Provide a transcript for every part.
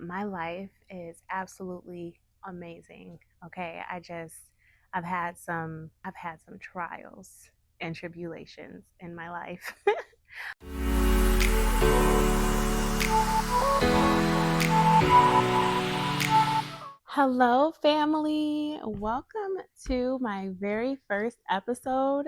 My life is absolutely amazing. Okay. I've had some trials and tribulations in my life. Hello, family. Welcome to my very first episode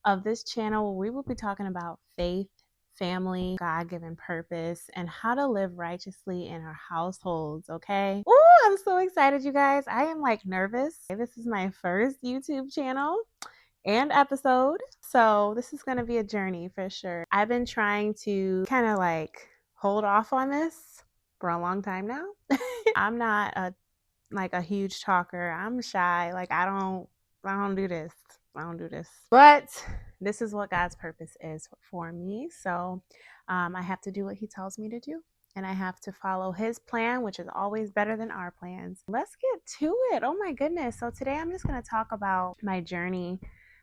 of this channel where we will be talking about faith, family, God given purpose, and how to live righteously in our households. Okay. Ooh, I'm so excited, you guys. I am like nervous. This is my first YouTube channel and episode. So this is going to be a journey for sure. I've been trying to kind of like hold off on this for a long time now. I'm not a huge talker. I'm shy. Like I don't do this. I don't do this. But this is what God's purpose is for me. So I have to do what he tells me to do. And I have to follow his plan, which is always better than our plans. Let's get to it. Oh my goodness. So today I'm just going to talk about my journey,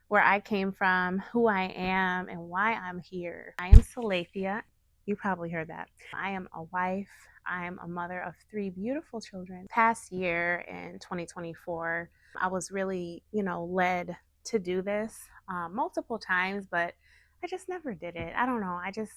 where I came from, who I am, and why I'm here. I am Salathia. You probably heard that. I am a wife. I'm a mother of 3 beautiful children. Past year in 2024, I was really, led to do this multiple times, but I just never did it. I don't know. I just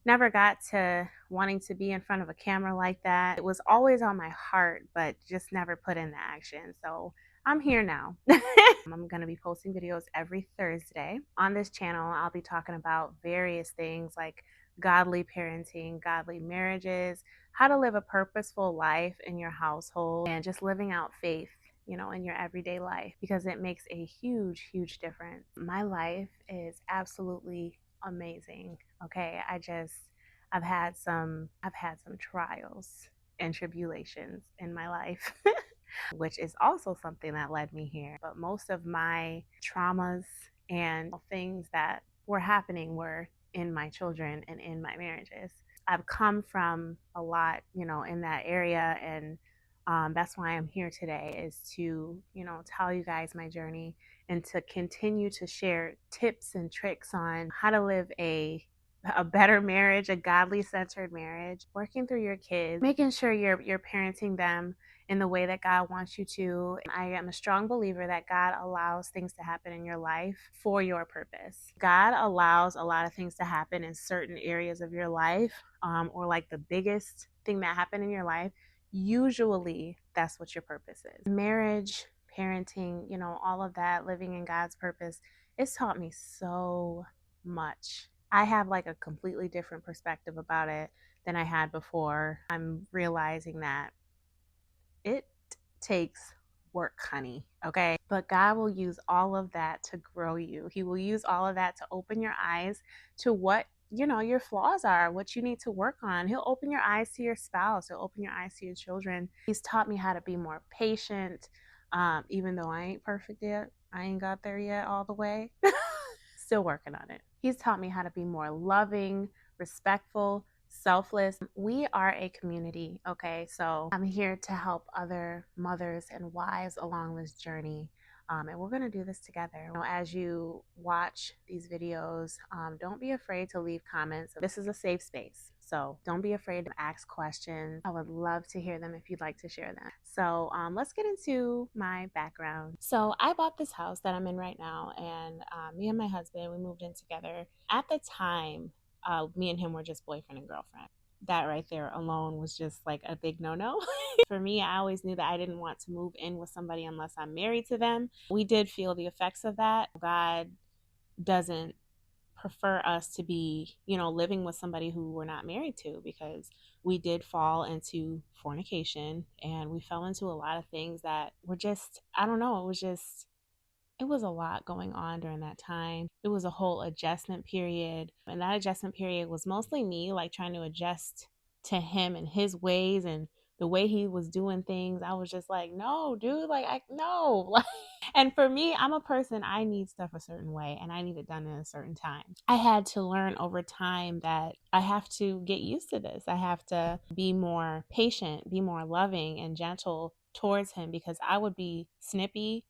never got to wanting to be in front of a camera like that. It was always on my heart, but just never put into action. So I'm here now. I'm going to be posting videos every Thursday. On this channel, I'll be talking about various things like godly parenting, godly marriages, how to live a purposeful life in your household, and just living out faith, in your everyday life, because it makes a huge, huge difference. My life is absolutely amazing. Okay. I've had some trials and tribulations in my life. Which is also something that led me here. But most of my traumas and things that were happening were in my children and in my marriages. I've come from a lot, in that area. And that's why I'm here today, is to, tell you guys my journey and to continue to share tips and tricks on how to live a better marriage, a godly centered marriage, working through your kids, making sure you're parenting them in the way that God wants you to. I am a strong believer that God allows things to happen in your life for your purpose. God allows a lot of things to happen in certain areas of your life, or like the biggest thing that happened in your life. Usually, that's what your purpose is. Marriage, parenting, all of that, living in God's purpose, it's taught me so much. I have like a completely different perspective about it than I had before. I'm realizing that it takes work, honey. Okay. But God will use all of that to grow you. He will use all of that to open your eyes to what, your flaws are, what you need to work on. He'll open your eyes to your spouse. He'll open your eyes to your children. He's taught me how to be more patient. Even though I ain't perfect yet, I ain't got there yet all the way. Still working on it. He's taught me how to be more loving, respectful, selfless. We are a community, okay? So I'm here to help other mothers and wives along this journey. And we're going to do this together. As you watch these videos, don't be afraid to leave comments. This is a safe space, so don't be afraid to ask questions. I would love to hear them if you'd like to share them. So let's get into my background. So I bought this house that I'm in right now, and me and my husband, we moved in together. At the time, me and him were just boyfriend and girlfriend. That right there alone was just like a big no-no. For me, I always knew that I didn't want to move in with somebody unless I'm married to them. We did feel the effects of that. God doesn't prefer us to be, living with somebody who we're not married to, because we did fall into fornication and we fell into a lot of things that were just, I don't know, it was a lot going on during that time. It was a whole adjustment period. And that adjustment period was mostly me, like trying to adjust to him and his ways and the way he was doing things. I was just like, no, dude, no. And for me, I'm a person, I need stuff a certain way and I need it done in a certain time. I had to learn over time that I have to get used to this. I have to be more patient, be more loving and gentle towards him, because I would be snippy.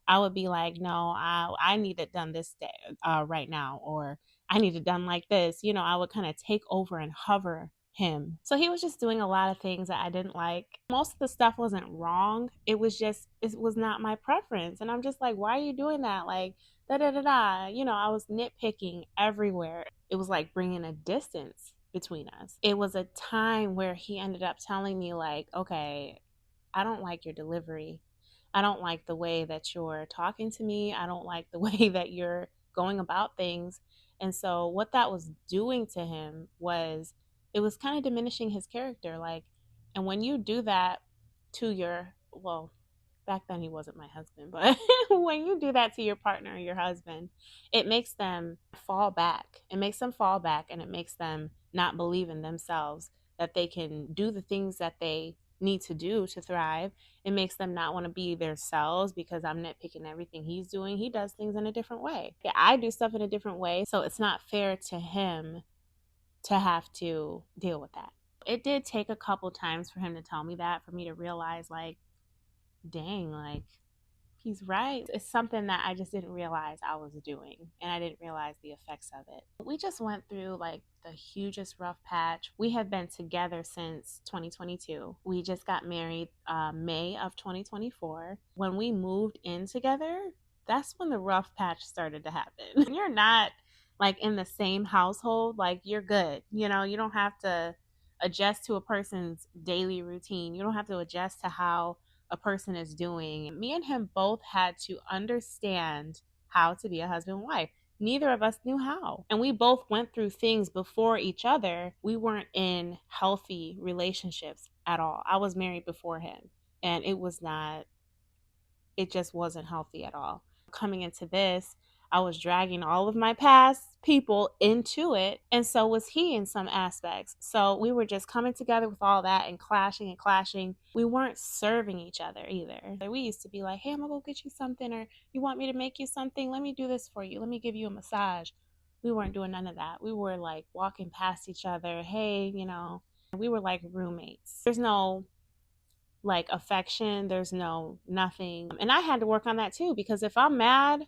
I would be like, no, I need it done this day, right now, or I need it done like this. I would kind of take over and hover him. So he was just doing a lot of things that I didn't like. Most of the stuff wasn't wrong. It was not my preference. And I'm just like, why are you doing that? Like, da da da da. You know, I was nitpicking everywhere. It was like bringing a distance between us. It was a time where he ended up telling me, like, okay, I don't like your delivery. I don't like the way that you're talking to me. I don't like the way that you're going about things. And so what that was doing to him was it was kind of diminishing his character. Like, and when you do that to your, well, back then he wasn't my husband, but when you do that to your partner or your husband, it makes them fall back. It makes them fall back and it makes them not believe in themselves that they can do the things that they need to do to thrive. It makes them not want to be their selves because I'm nitpicking everything he's doing. He does things in a different way. Yeah, I do stuff in a different way. So it's not fair to him to have to deal with that. It did take a couple times for him to tell me that, for me to realize, like, dang, like, he's right. It's something that I just didn't realize I was doing, and I didn't realize the effects of it. We just went through like the hugest rough patch. We have been together since 2022. We just got married May of 2024. When we moved in together, that's when the rough patch started to happen. When you're not like in the same household, like, you're good. You know, you don't have to adjust to a person's daily routine. You don't have to adjust to how a person is doing. Me and him both had to understand how to be a husband and wife. Neither of us knew how. And we both went through things before each other. We weren't in healthy relationships at all. I was married before him, and it just wasn't healthy at all. Coming into this, I was dragging all of my past people into it, and so was he in some aspects. So we were just coming together with all that and clashing and clashing. We weren't serving each other either. We used to be like, hey, I'm gonna go get you something, or you want me to make you something? Let me do this for you. Let me give you a massage. We weren't doing none of that. We were like walking past each other. Hey, you know, we were like roommates. There's no like affection, there's no nothing. And I had to work on that too, because if I'm mad,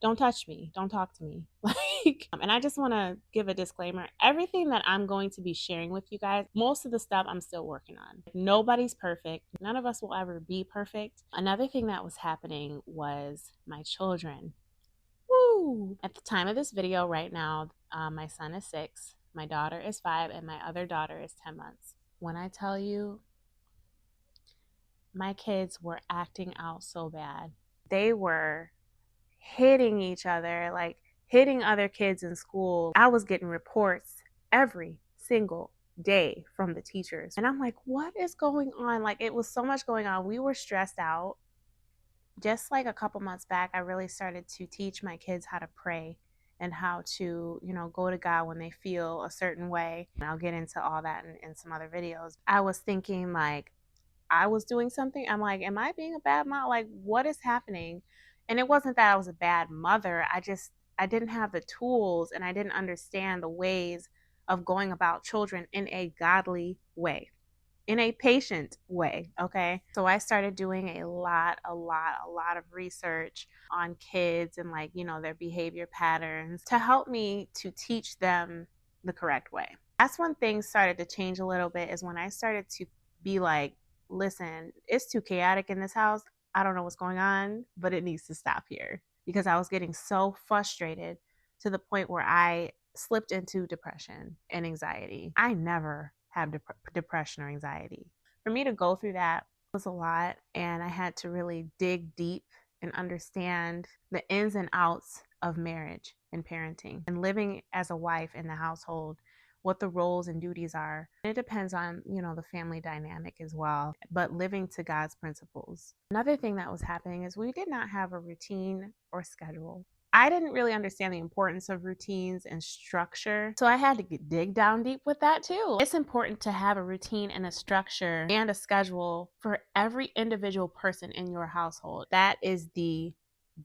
don't touch me, don't talk to me. Like, and I just want to give a disclaimer, everything that I'm going to be sharing with you guys, most of the stuff I'm still working on. Nobody's perfect, none of us will ever be perfect. Another thing that was happening was my children. Woo! At the time of this video right now, my son is 6, my daughter is 5, and my other daughter is 10 months. When I tell you, my kids were acting out so bad. They were hitting each other, like hitting other kids in school. I was getting reports every single day from the teachers. And I'm like, what is going on? Like, it was so much going on. We were stressed out. Just like a couple months back, I really started to teach my kids how to pray and how to, you know, go to God when they feel a certain way. And I'll get into all that in some other videos. I was thinking, like, I was doing something. I'm like, am I being a bad mom? Like, what is happening? And it wasn't that I was a bad mother. I didn't have the tools and I didn't understand the ways of going about children in a godly way, in a patient way. Okay. So I started doing a lot of research on kids and, like, you know, their behavior patterns to help me to teach them the correct way. That's when things started to change a little bit, is when I started to be like, listen, it's too chaotic in this house. I don't know what's going on, but it needs to stop here, because I was getting so frustrated to the point where I slipped into depression and anxiety. I never have depression or anxiety. For me to go through that was a lot, and I had to really dig deep and understand the ins and outs of marriage and parenting and living as a wife in the household, what the roles and duties are. It depends on, you know, the family dynamic as well, but living to God's principles. Another thing that was happening is we did not have a routine or schedule. I didn't really understand the importance of routines and structure, so I had to dig down deep with that too. It's important to have a routine and a structure and a schedule for every individual person in your household. That is the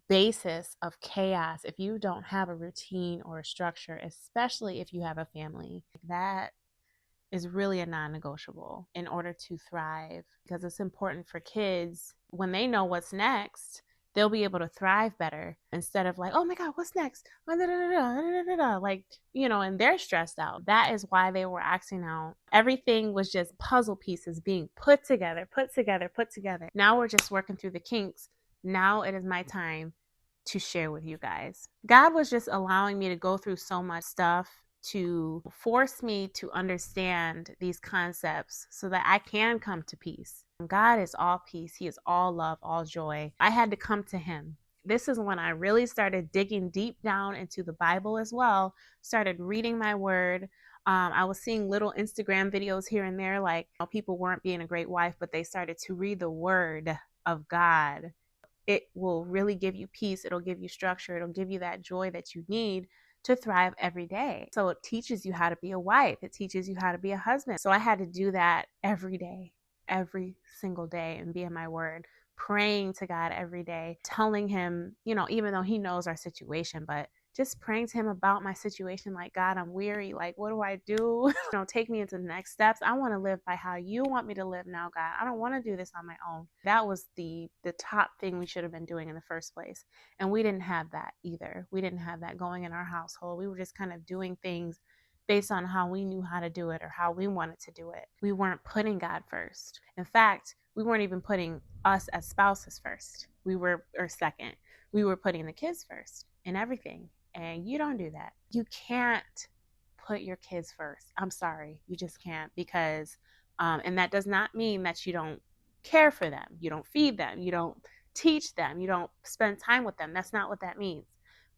basis of chaos. If you don't have a routine or a structure, especially if you have a family, that is really a non-negotiable in order to thrive, because it's important for kids when they know what's next they'll be able to thrive better instead of like, oh my God, what's next? Like, and they're stressed out. That is why they were acting out. Everything was just puzzle pieces being put together, put together, put together. Now we're just working through the kinks. Now it is my time to share with you guys. God was just allowing me to go through so much stuff to force me to understand these concepts so that I can come to peace. God is all peace. He is all love, all joy. I had to come to him. This is when I really started digging deep down into the Bible as well, started reading my word. I was seeing little Instagram videos here and there, like people weren't being a great wife, but they started to read the word of God. It will really give you peace. It'll give you structure. It'll give you that joy that you need to thrive every day. So it teaches you how to be a wife. It teaches you how to be a husband. So I had to do that every day, every single day, and be in my word, praying to God every day, telling him, even though he knows our situation, but just praying to him about my situation, like, God, I'm weary. Like, what do I do? Take me into the next steps. I want to live by how you want me to live now, God. I don't want to do this on my own. That was the top thing we should have been doing in the first place. And we didn't have that either. We didn't have that going in our household. We were just kind of doing things based on how we knew how to do it or how we wanted to do it. We weren't putting God first. In fact, we weren't even putting us as spouses first. Or second. We were putting the kids first in everything. And you don't do that. You can't put your kids first. I'm sorry. You just can't, because, and that does not mean that you don't care for them. You don't feed them. You don't teach them. You don't spend time with them. That's not what that means.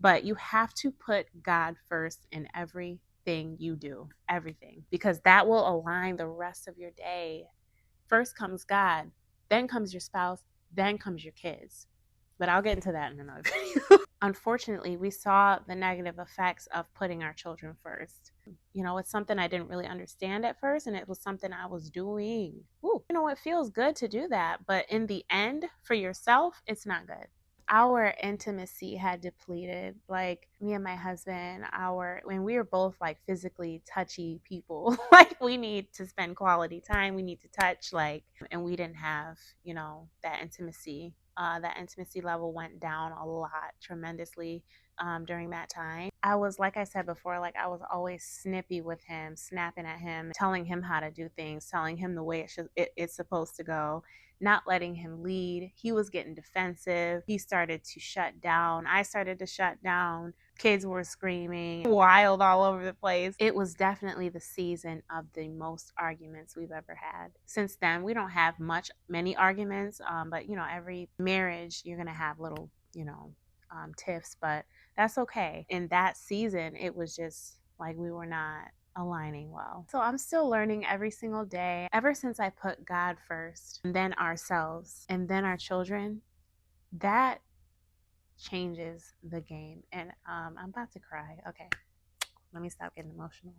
But you have to put God first in everything you do, everything, because that will align the rest of your day. First comes God, then comes your spouse, then comes your kids. But I'll get into that in another video. Unfortunately, we saw the negative effects of putting our children first. It's something I didn't really understand at first, and it was something I was doing. Ooh, it feels good to do that, but in the end, for yourself, it's not good. Our intimacy had depleted. Like, me and my husband, when we were both like physically touchy people, like we need to spend quality time, we need to touch, and we didn't have, that intimacy. That intimacy level went down a lot, tremendously, during that time. I was, like I said before, like I was always snippy with him, snapping at him, telling him how to do things, telling him the way it's supposed to go, not letting him lead. He was getting defensive. He started to shut down. I started to shut down. Kids were screaming, wild all over the place. It was definitely the season of the most arguments we've ever had. Since then, we don't have many arguments, but every marriage you're gonna have little, tiffs, but that's okay. In that season, it was just like we were not aligning well. So I'm still learning every single day. Ever since I put God first, and then ourselves, and then our children, that changes the game. And I'm about to cry. Okay, let me stop getting emotional.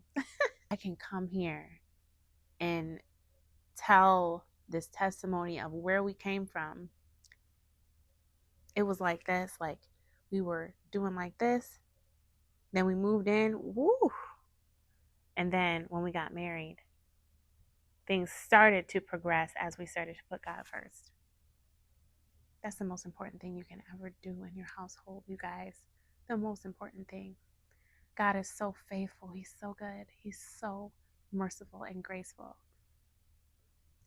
I can come here and tell this testimony of where we came from. It was like this, like we were doing like this, then we moved in, woo, and then when we got married, things started to progress as we started to put God first. That's the most important thing you can ever do in your household, you guys. The most important thing. God is so faithful. He's so good. He's so merciful and graceful.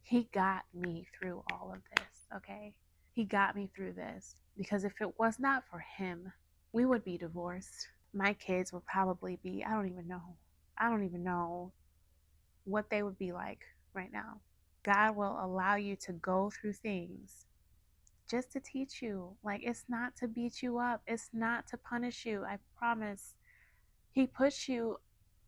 He got me through all of this, okay? He got me through this because if it was not for him, we would be divorced. My kids would probably be, I don't even know what they would be like right now. God will allow you to go through things just to teach you. Like, it's not to beat you up. It's not to punish you. I promise. He puts you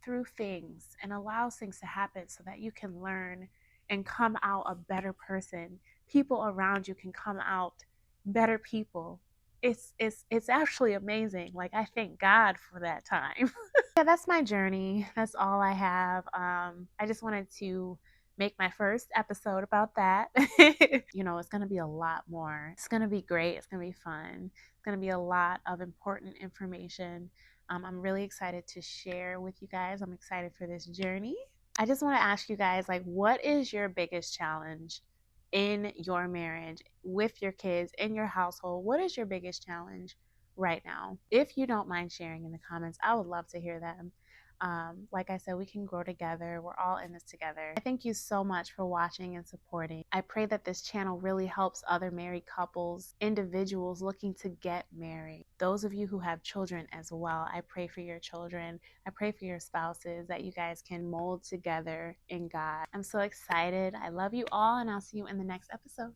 through things and allows things to happen so that you can learn and come out a better person. People around you can come out better people. It's actually amazing. Like, I thank God for that time. Yeah, that's my journey. That's all I have. I just wanted to make my first episode about that. It's going to be a lot more. It's going to be great. It's going to be fun. It's going to be a lot of important information. I'm really excited to share with you guys. I'm excited for this journey. I just want to ask you guys, like, what is your biggest challenge in your marriage, with your kids, in your household? What is your biggest challenge right now? If you don't mind sharing in the comments, I would love to hear them. Like I said, we can grow together. We're all in this together. I thank you so much for watching and supporting. I pray that this channel really helps other married couples, individuals looking to get married. Those of you who have children as well, I pray for your children. I pray for your spouses, that you guys can mold together in God. I'm so excited. I love you all, and I'll see you in the next episode.